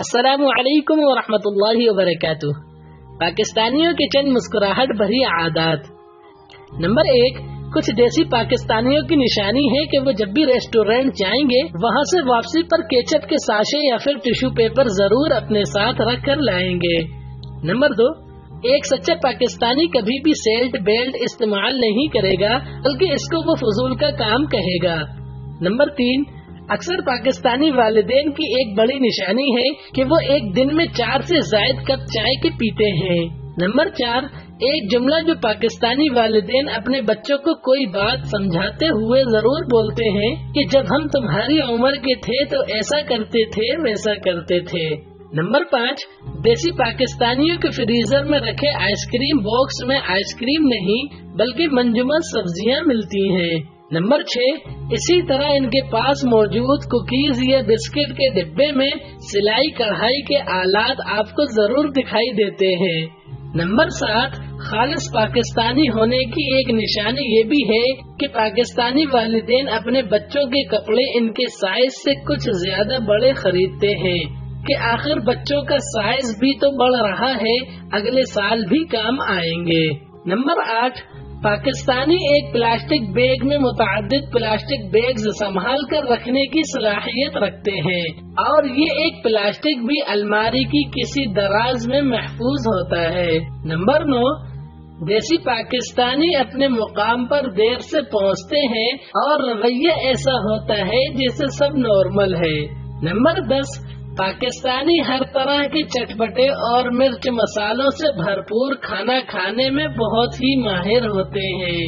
السلام علیکم ورحمۃ اللہ وبرکاتہ۔ پاکستانیوں کے چند مسکراہٹ بھری عادات۔ نمبر 1، کچھ دیسی پاکستانیوں کی نشانی ہے کہ وہ جب بھی ریسٹورینٹ جائیں گے وہاں سے واپسی پر کیچپ کے ساشے یا پھر ٹیشو پیپر ضرور اپنے ساتھ رکھ کر لائیں گے۔ نمبر 2، ایک سچا پاکستانی کبھی بھی سیلٹ بیلٹ استعمال نہیں کرے گا بلکہ اس کو وہ فضول کا کام کہے گا۔ نمبر 3، اکثر پاکستانی والدین کی ایک بڑی نشانی ہے کہ وہ ایک دن میں 4 سے زائد کپ چائے کے پیتے ہیں۔ نمبر 4، ایک جملہ جو پاکستانی والدین اپنے بچوں کو کوئی بات سمجھاتے ہوئے ضرور بولتے ہیں کہ جب ہم تمہاری عمر کے تھے تو ایسا کرتے تھے ویسا کرتے تھے۔ نمبر 5، دیسی پاکستانیوں کے فریزر میں رکھے آئس کریم باکس میں آئس کریم نہیں بلکہ منجمد سبزیاں ملتی ہیں۔ نمبر 6، اسی طرح ان کے پاس موجود کوکیز یا بسکٹ کے ڈبے میں سلائی کڑھائی کے آلات آپ کو ضرور دکھائی دیتے ہیں۔ نمبر 7، خالص پاکستانی ہونے کی ایک نشانی یہ بھی ہے کہ پاکستانی والدین اپنے بچوں کے کپڑے ان کے سائز سے کچھ زیادہ بڑے خریدتے ہیں کہ آخر بچوں کا سائز بھی تو بڑھ رہا ہے، اگلے سال بھی کام آئیں گے۔ نمبر 8، پاکستانی ایک پلاسٹک بیگ میں متعدد پلاسٹک بیگز سنبھال کر رکھنے کی صلاحیت رکھتے ہیں اور یہ ایک پلاسٹک بھی الماری کی کسی دراز میں محفوظ ہوتا ہے۔ نمبر 9، دیسی پاکستانی اپنے مقام پر دیر سے پہنچتے ہیں اور رویہ ایسا ہوتا ہے جیسے سب نارمل ہے۔ نمبر 10، پاکستانی ہر طرح کے چٹپٹے اور مرچ مسالوں سے بھرپور کھانا کھانے میں بہت ہی ماہر ہوتے ہیں۔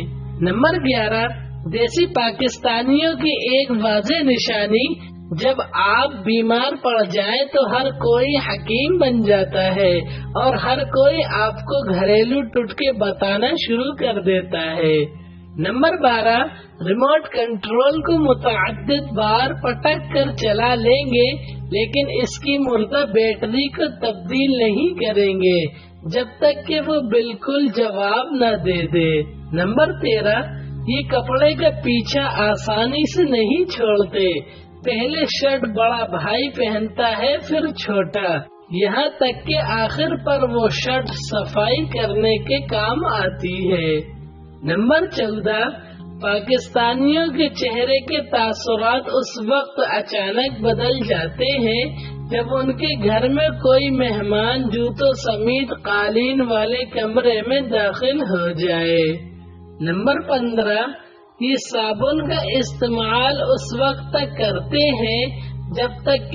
نمبر 11، دیسی پاکستانیوں کی ایک واضح نشانی، جب آپ بیمار پڑ جائیں تو ہر کوئی حکیم بن جاتا ہے اور ہر کوئی آپ کو گھریلو ٹوٹکے بتانا شروع کر دیتا ہے۔ نمبر 12، ریموٹ کنٹرول کو متعدد بار پٹک کر چلا لیں گے لیکن اس کی مردہ بیٹری کو تبدیل نہیں کریں گے جب تک کہ وہ بالکل جواب نہ دے دے۔ نمبر 13، یہ کپڑے کا پیچھا آسانی سے نہیں چھوڑتے، پہلے شرٹ بڑا بھائی پہنتا ہے پھر چھوٹا، یہاں تک کہ آخر پر وہ شرٹ صفائی کرنے کے کام آتی ہے۔ نمبر 14، پاکستانیوں کے چہرے کے تاثرات اس وقت اچانک بدل جاتے ہیں جب ان کے گھر میں کوئی مہمان جوتوں سمیت قالین والے کمرے میں داخل ہو جائے۔ نمبر 15، یہ صابن کا استعمال اس وقت تک کرتے ہیں جب تک کہ